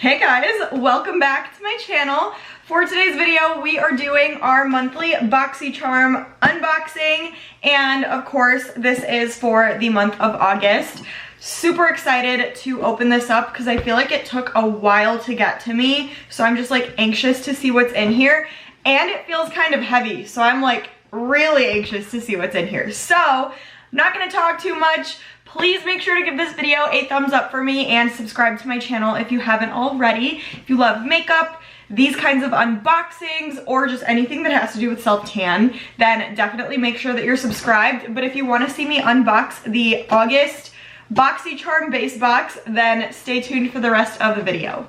Hey guys, welcome back to my channel. For today's video, we are doing our monthly Boxycharm unboxing, and of course, this is for the month of August. Super excited to open this up because I feel like it took a while to get to me, so I'm just like anxious to see what's in here, and it feels kind of heavy, so I'm like really anxious to see what's in here. So, I'm not gonna talk too much. Please make sure to give this video a thumbs up for me and subscribe to my channel if you haven't already. If you love makeup, these kinds of unboxings, or just anything that has to do with self-tan, then definitely make sure that you're subscribed. But if you want to see me unbox the August Boxycharm base box, then stay tuned for the rest of the video.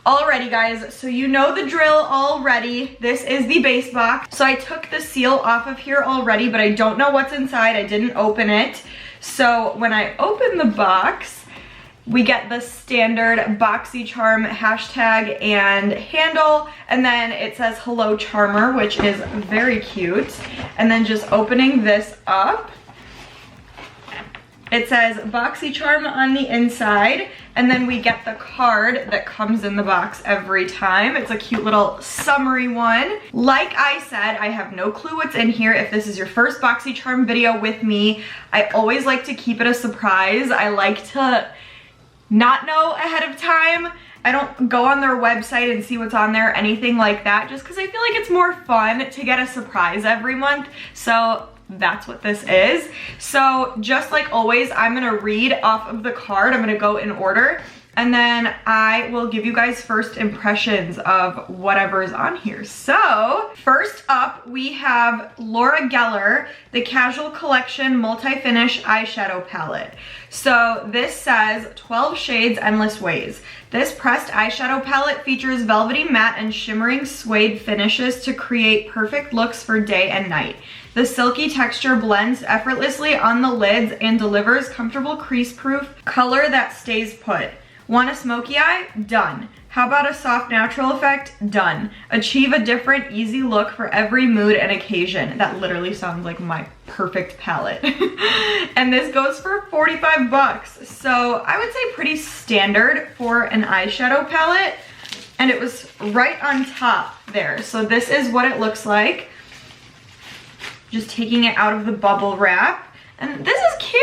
Alrighty guys, so you know the drill already. This is the base box. So I took the seal off of here already, but I don't know what's inside. I didn't open it. So when I open the box, we get the standard Boxycharm hashtag and handle, and then it says Hello Charmer, which is very cute. And then just opening this up, it says Boxycharm on the inside, and then we get the card that comes in the box every time. It's a cute little summary one. Like I said, I have no clue what's in here. If this is your first Boxycharm video with me, I always like to keep it a surprise. I like to not know ahead of time. I don't go on their website and see what's on there, anything like that, just because I feel like it's more fun to get a surprise every month. So that's what this is. So just like always, I'm gonna read off of the card. I'm gonna go in order, and then I will give you guys first impressions of whatever is on here. So first up, we have Laura Geller, the Casual Collection Multi-Finish Eyeshadow Palette. So this says 12 Shades Endless Ways. This pressed eyeshadow palette features velvety matte and shimmering suede finishes to create perfect looks for day and night. The silky texture blends effortlessly on the lids and delivers comfortable crease-proof color that stays put. Want a smoky eye? Done. How about a soft natural effect? Done. Achieve a different, easy look for every mood and occasion. That literally sounds like my perfect palette. And this goes for 45 bucks. So I would say pretty standard for an eyeshadow palette. And it was right on top there. So this is what it looks like. Just taking it out of the bubble wrap. And this is cute.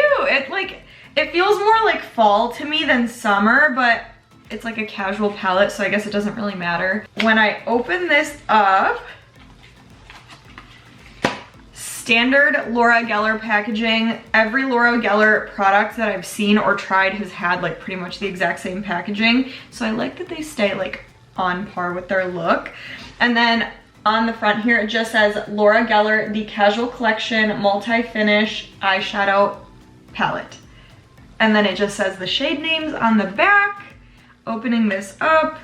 It feels more like fall to me than summer, but it's like a casual palette, so I guess it doesn't really matter. When I open this up, standard Laura Geller packaging. Every Laura Geller product that I've seen or tried has had like pretty much the exact same packaging. So I like that they stay like on par with their look. And then on the front here, it just says Laura Geller, the Casual Collection Multi-Finish Eyeshadow Palette. And then it just says the shade names on the back. Opening this up.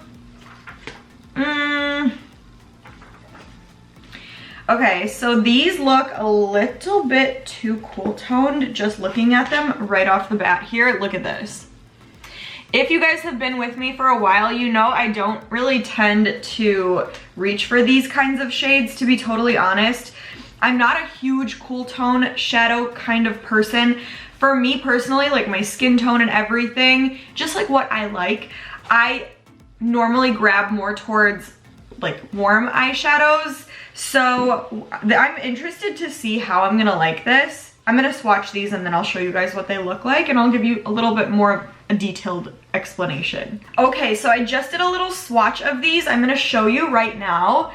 Okay, so these look a little bit too cool toned just looking at them right off the bat here. Look at this. If you guys have been with me for a while, you know I don't really tend to reach for these kinds of shades, to be totally honest. I'm not a huge cool tone shadow kind of person. For me personally, like my skin tone and everything, just like what I like, I normally grab more towards like warm eyeshadows. So I'm interested to see how I'm gonna like this. I'm gonna swatch these and then I'll show you guys what they look like, and I'll give you a little bit more of a detailed explanation. Okay, so I just did a little swatch of these. I'm gonna show you right now.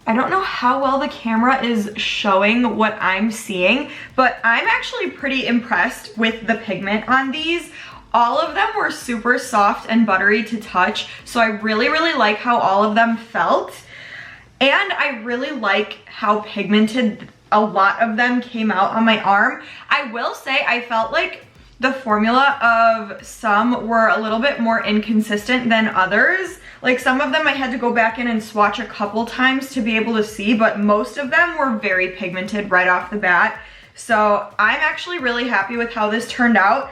I don't know how well the camera is showing what I'm seeing, but I'm actually pretty impressed with the pigment on these. All of them were super soft and buttery to touch, so I really, really like how all of them felt. And I really like how pigmented a lot of them came out on my arm. I will say I felt like the formula of some were a little bit more inconsistent than others. Like some of them I had to go back in and swatch a couple times to be able to see, but most of them were very pigmented right off the bat. So I'm actually really happy with how this turned out.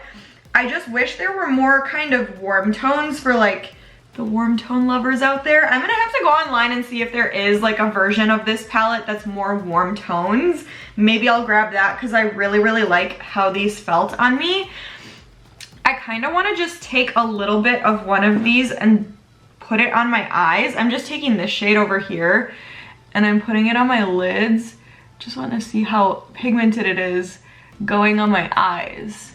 I just wish there were more kind of warm tones for like the warm tone lovers out there. I'm gonna have to go online and see if there is like a version of this palette that's more warm tones. Maybe I'll grab that because I really, really like how these felt on me. I kind of want to just take a little bit of one of these and put it on my eyes. I'm just taking this shade over here and I'm putting it on my lids. Just want to see how pigmented it is going on my eyes.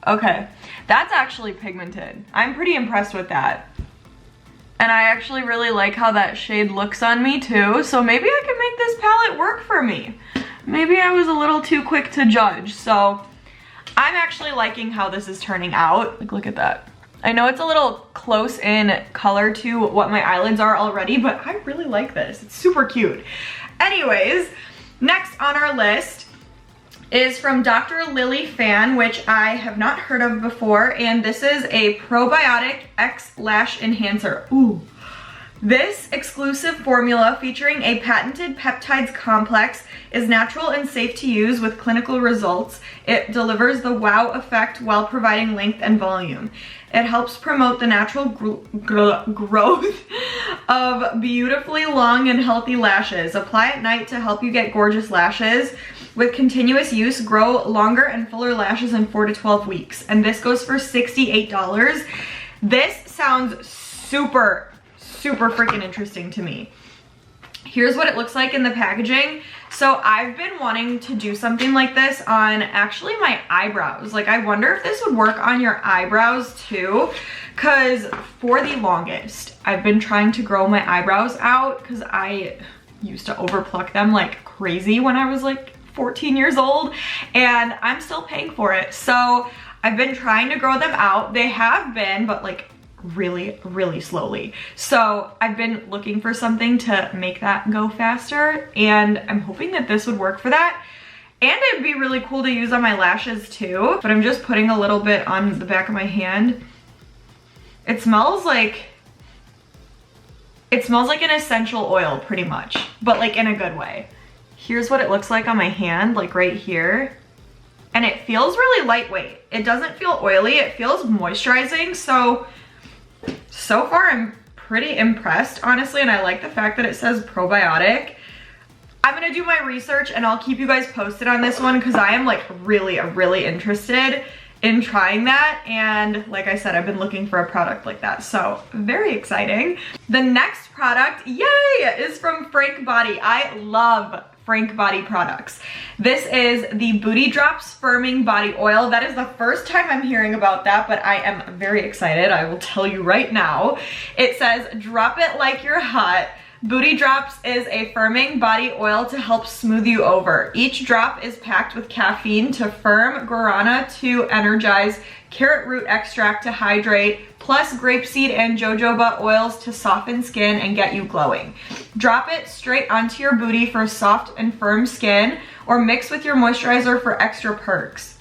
Okay, that's actually pigmented. I'm pretty impressed with that. And I actually really like how that shade looks on me too, so maybe I can make this palette work for me. Maybe I was a little too quick to judge, so I'm actually liking how this is turning out. Like, look at that. I know it's a little close in color to what my eyelids are already, but I really like this. It's super cute. Anyways, next on our list is from Dr. Lily Fan, which I have not heard of before, and this is a probiotic XLASH enhancer. Ooh. This exclusive formula featuring a patented peptides complex is natural and safe to use with clinical results. It delivers the wow effect while providing length and volume. It helps promote the natural growth of beautifully long and healthy lashes. Apply at night to help you get gorgeous lashes. With continuous use, grow longer and fuller lashes in 4 to 12 weeks. And this goes for $68. This sounds super freaking interesting to me. Here's what it looks like in the packaging. So I've been wanting to do something like this on actually my eyebrows. Like, I wonder if this would work on your eyebrows too, because for the longest I've been trying to grow my eyebrows out because I used to overpluck them like crazy when I was like 14 years old, and I'm still paying for it. So I've been trying to grow them out. They have been, but like really slowly. So I've been looking for something to make that go faster, and I'm hoping that this would work for that. And it'd be really cool to use on my lashes too. But I'm just putting a little bit on the back of my hand. It smells like an essential oil pretty much, but like in a good way. Here's what it looks like on my hand, like right here. And it feels really lightweight. It doesn't feel oily, it feels moisturizing. So far I'm pretty impressed, honestly, and I like the fact that it says probiotic. I'm gonna do my research and I'll keep you guys posted on this one because I am like really interested in trying that. And like I said, I've been looking for a product like that, so very exciting. The next product, yay, is from Frank Body. I love Frank Body products. This is the Booty Drops Firming Body Oil. That is the first time I'm hearing about that, but I am very excited. I will tell you right now. It says, drop it like you're hot. Booty Drops is a firming body oil to help smooth you over. Each drop is packed with caffeine to firm, guarana to energize, carrot root extract to hydrate, plus grapeseed and jojoba oils to soften skin and get you glowing. Drop it straight onto your booty for soft and firm skin, or mix with your moisturizer for extra perks.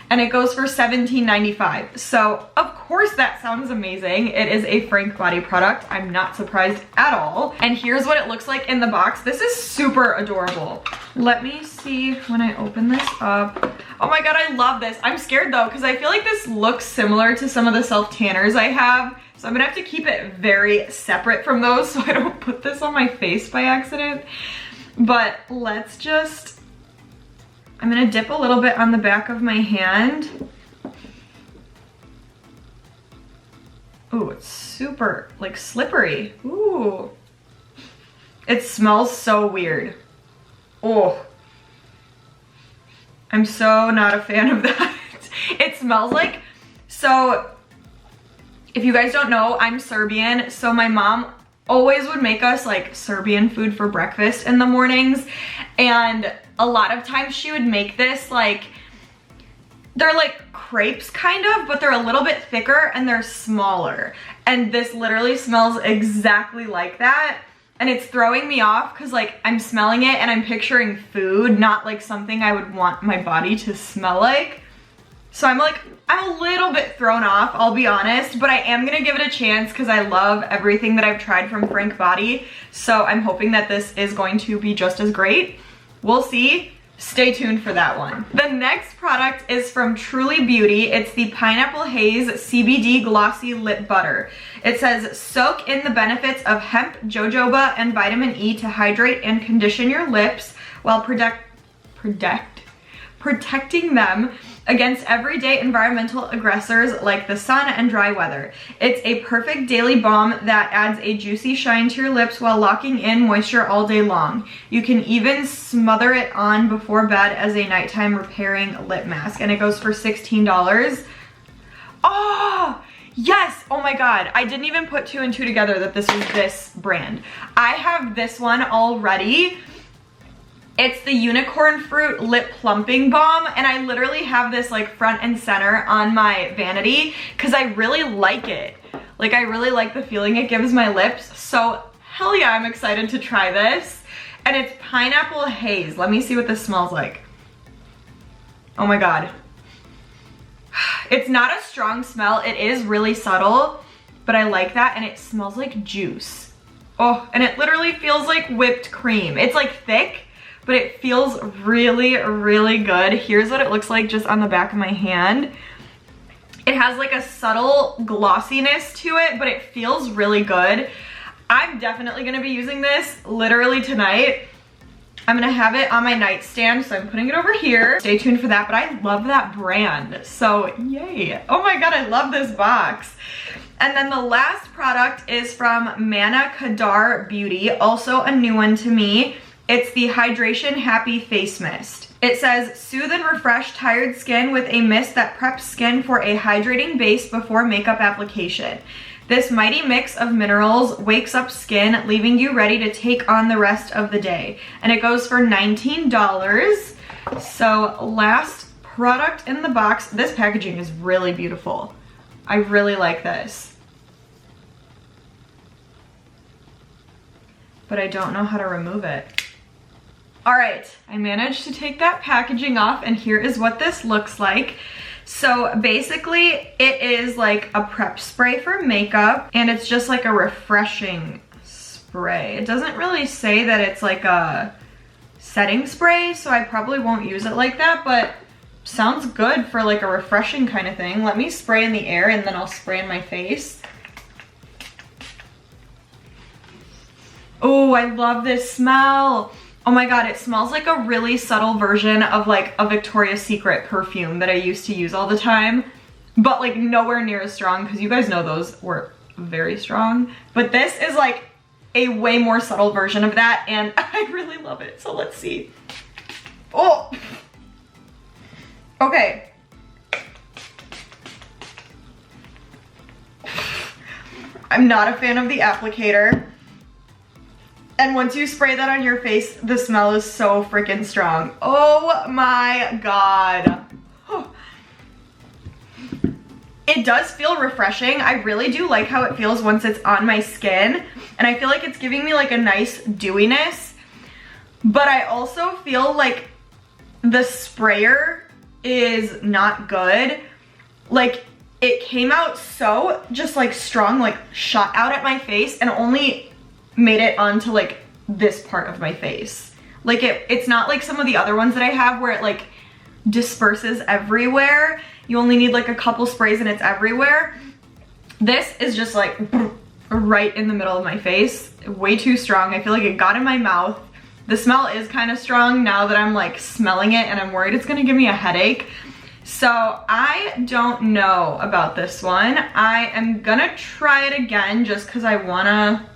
And it goes for $17.95. So of course that sounds amazing. It is a Frank Body product. I'm not surprised at all. And here's what it looks like in the box. This is super adorable. Let me see when I open this up. Oh my God, I love this. I'm scared though, because I feel like this looks similar to some of the self-tanners I have. So I'm gonna have to keep it very separate from those so I don't put this on my face by accident. But let's just, I'm gonna dip a little bit on the back of my hand. Ooh, it's super like slippery. Ooh. It smells so weird. Oh. I'm so not a fan of that. It smells like, so if you guys don't know, I'm Serbian, so my mom always would make us like Serbian food for breakfast in the mornings, and a lot of times she would make this like, they're like crepes kind of, but they're a little bit thicker and they're smaller, and this literally smells exactly like that. And it's throwing me off because like I'm smelling it and I'm picturing food, not like something I would want my body to smell like. So I'm a little bit thrown off, I'll be honest, but I am gonna give it a chance because I love everything that I've tried from Frank Body. So I'm hoping that this is going to be just as great. We'll see. Stay tuned for that one. The next product is from Truly Beauty. It's the Pineapple Haze CBD Glossy Lip Butter. It says, soak in the benefits of hemp, jojoba, and vitamin E to hydrate and condition your lips while protecting them against everyday environmental aggressors like the sun and dry weather. It's a perfect daily balm that adds a juicy shine to your lips while locking in moisture all day long. You can even smother it on before bed as a nighttime repairing lip mask, and it goes for $16. Oh, yes. Oh my God. I didn't even put 2 and 2 together that this was this brand. I have this one already. It's the Unicorn Fruit Lip Plumping Balm, and I literally have this like front and center on my vanity because I really like it. Like, I really like the feeling it gives my lips. So hell yeah, I'm excited to try this. And it's Pineapple Haze. Let me see what this smells like. Oh my God. It's not a strong smell. It is really subtle, but I like that, and it smells like juice. Oh, and it literally feels like whipped cream. It's like thick, but it feels really, really good. Here's what it looks like just on the back of my hand. It has like a subtle glossiness to it, but it feels really good. I'm definitely gonna be using this literally tonight. I'm gonna have it on my nightstand, so I'm putting it over here. Stay tuned for that, but I love that brand, so yay. Oh my God, I love this box. And then the last product is from MANNA KADAR Beauty, also a new one to me. It's the Hydration Happy Face Mist. It says, soothe and refresh tired skin with a mist that preps skin for a hydrating base before makeup application. This mighty mix of minerals wakes up skin, leaving you ready to take on the rest of the day. And it goes for $19. So last product in the box. This packaging is really beautiful. I really like this. But I don't know how to remove it. All right, I managed to take that packaging off, and here is what this looks like. So basically it is like a prep spray for makeup, and it's just like a refreshing spray. It doesn't really say that it's like a setting spray, so I probably won't use it like that, but sounds good for like a refreshing kind of thing. Let me spray in the air and then I'll spray in my face. Oh, I love this smell. Oh my God, it smells like a really subtle version of like a Victoria's Secret perfume that I used to use all the time, but like nowhere near as strong, because you guys know those were very strong. But this is like a way more subtle version of that, and I really love it. So let's see. Oh, okay. I'm not a fan of the applicator. And once you spray that on your face, the smell is so freaking strong. Oh my God. It does feel refreshing. I really do like how it feels once it's on my skin. And I feel like it's giving me like a nice dewiness. But I also feel like the sprayer is not good. Like, it came out so just like strong, like shot out at my face, and only made it onto like this part of my face. Like it's not like some of the other ones that I have where it like disperses everywhere. You only need like a couple sprays and it's everywhere. This is just like right in the middle of my face. Way too strong. I feel like it got in my mouth. The smell is kind of strong now that I'm like smelling it, and I'm worried it's gonna give me a headache. So I don't know about this one. I am gonna try it again just because I wanna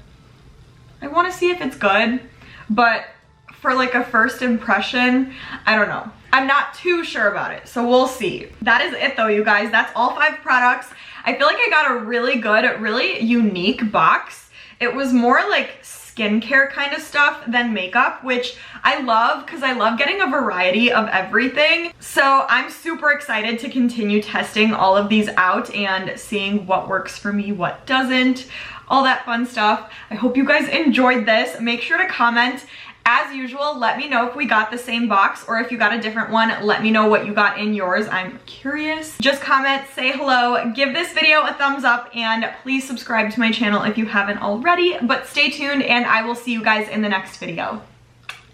see if it's good, but for like a first impression, I don't know. I'm not too sure about it, so we'll see. That is it though, you guys. That's all 5 products. I feel like I got a really good, really unique box. It was more like skincare kind of stuff than makeup, which I love because I love getting a variety of everything. So I'm super excited to continue testing all of these out and seeing what works for me, what doesn't, all that fun stuff. I hope you guys enjoyed this. Make sure to comment. As usual, let me know if we got the same box, or if you got a different one, let me know what you got in yours. I'm curious. Just comment, say hello, give this video a thumbs up, and please subscribe to my channel if you haven't already. But stay tuned, and I will see you guys in the next video.